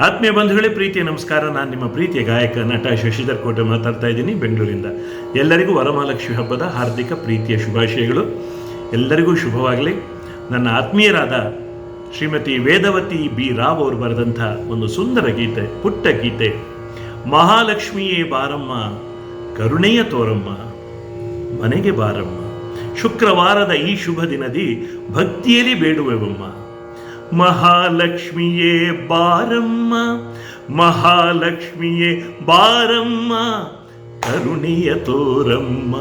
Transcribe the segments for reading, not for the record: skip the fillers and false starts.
ಆತ್ಮೀಯ ಬಂಧುಗಳೇ, ಪ್ರೀತಿಯ ನಮಸ್ಕಾರ. ನಾನು ನಿಮ್ಮ ಪ್ರೀತಿಯ ಗಾಯಕ ನಟ ಶಶಿಧರ್ ಕೋಟೆ ಮಾತಾಡ್ತಾ ಇದ್ದೀನಿ ಬೆಂಗಳೂರಿಂದ. ಎಲ್ಲರಿಗೂ ವರಮಹಾಲಕ್ಷ್ಮಿ ಹಬ್ಬದ ಹಾರ್ದಿಕ ಪ್ರೀತಿಯ ಶುಭಾಶಯಗಳು. ಎಲ್ಲರಿಗೂ ಶುಭವಾಗಲಿ. ನನ್ನ ಆತ್ಮೀಯರಾದ ಶ್ರೀಮತಿ ವೇದವತಿ ಬಿ ರಾವ್ ಅವರು ಬರೆದಂಥ ಒಂದು ಸುಂದರ ಗೀತೆ, ಪುಟ್ಟ ಗೀತೆ. ಮಹಾಲಕ್ಷ್ಮಿಯೇ ಬಾರಮ್ಮ, ಕರುಣೆಯ ತೋರಮ್ಮ, ಮನೆಗೆ ಬಾರಮ್ಮ. ಶುಕ್ರವಾರದ ಈ ಶುಭ ದಿನದಿ ಭಕ್ತಿಯಲ್ಲಿ ಬೇಡುವೆವಮ್ಮ. ಮಹಾಲಕ್ಷ್ಮಿಯೇ ಬಾರಮ್ಮ, ಮಹಾಲಕ್ಷ್ಮಿಯೇ ಬಾರಮ್ಮ, ಕರುಣೆಯ ತೋರಮ್ಮ.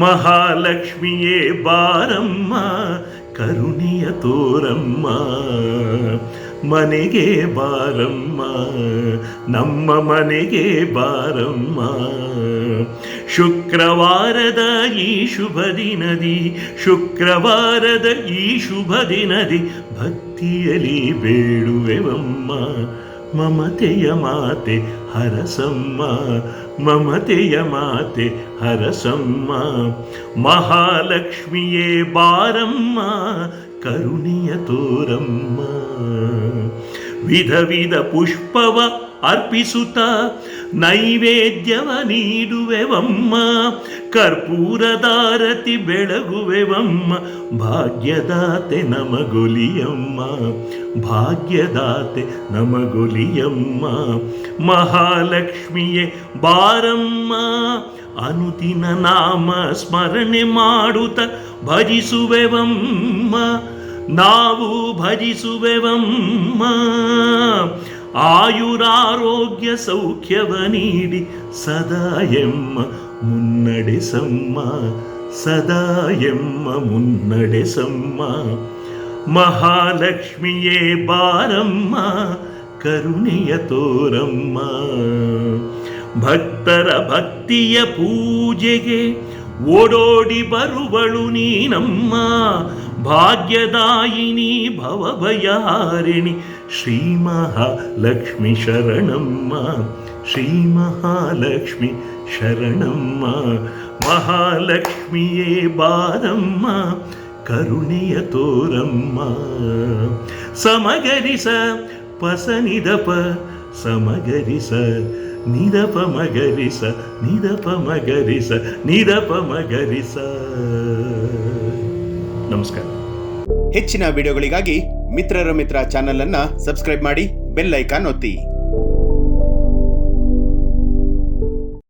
ಮಹಾಲಕ್ಷ್ಮಿಯೇ ಬಾರಮ್ಮ, ಕರುಣೆಯ ತೋರಮ್ಮ, ಮನೆಗೆ ಬಾರಮ್ಮ, ನಮ್ಮ ಮನೆಗೆ ಬಾರಮ್ಮ. ಶುಕ್ರವಾರದ ಈ ಶುಭ ದಿನದಿ, ಶುಕ್ರವಾರದ ಈ ಶುಭ ದಿನದಿ ಭಕ್ತಿಯಲ್ಲಿ ಬೇಡುವೆವಮ್ಮ. ಮಮತೆಯ ಮಾತೆ ಹರಸಮ್ಮ, ಮಮತೆಯ ಮಾತೆ ಹರಸಮ್ಮ. ಮಹಾಲಕ್ಷ್ಮಿಯೇ ಬಾರಮ್ಮ, ಕರುಣೆಯ ತೋರಮ್ಮ. ವಿಧ ವಿಧ ಪುಷ್ಪವ ಅರ್ಪಿಸುತ್ತ ನೈವೇದ್ಯವ ನೀಡುವೆವಮ್ಮ. ಕರ್ಪೂರದಾರತಿ ಬೆಳಗುವೆವಮ್ಮ. ಭಾಗ್ಯದಾತೆ ನಮಗೊಲಿಯಮ್ಮ, ಭಾಗ್ಯದಾತೆ ನಮಗೊಲಿಯಮ್ಮ. ಮಹಾಲಕ್ಷ್ಮಿಯೇ ಬಾರಮ್ಮ, ಅನುದಿನ ನಾಮ ಸ್ಮರಣೆ ಮಾಡುತ್ತ ಭಜಿಸುವೆವಮ್ಮ. ನಾವು ಭಜಿಸುವೆವಮ್ಮ. ಆಯುರಾರೋಗ್ಯ ಸೌಖ್ಯವ ನೀಡಿ ಸದಾ ಎಮ್ಮ ಮುನ್ನಡೆಸಮ್ಮ, ಸದಾ ಎಮ್ಮ ಮುನ್ನಡೆಸಮ್ಮ. ಮಹಾಲಕ್ಷ್ಮಿಯೇ ಬಾರಮ್ಮ, ಕರುಣೆಯ ತೋರಮ್ಮ. ಭಕ್ತರ ಭಕ್ತಿಯ ಪೂಜೆಗೆ ಓಡೋಡಿ ಬರುವಳು ನೀನಮ್ಮ. ಭಾಗ್ಯದಾಯಿನಿ ಭವಭಯಹಾರಿಣಿ ಶ್ರೀ ಮಹಾಲಕ್ಷ್ಮಿ ಶರಣಮ್ಮ, ಶ್ರೀ ಮಹಾಲಕ್ಷ್ಮಿ ಶರಣಮ್ಮ. ಮಹಾಲಕ್ಷ್ಮಿಯೇ ಬಾರಮ್ಮ, ಕರುಣೆಯ ತೋರಮ್ಮ. ಸಮಗರಿಸ ಪಸನಿದಪ ಸಮಗರಿಸ ನಿದಪ ಮಗರಿಸ ನಿದಪ ಮಗರಿಸ ನಿದಪ ಮಗರಿಸ. ನಮಸ್ಕಾರ. ಹೆಚ್ಚಿನ ವಿಡಿಯೋಗಳಿಗಾಗಿ ಮಿತ್ರರ ಮಿತ್ರ ಚಾನೆಲ್ ಅನ್ನ ಸಬ್ಸ್ಕ್ರೈಬ್ ಮಾಡಿ, ಬೆಲ್ ಐಕಾನ್ ಒತ್ತಿ.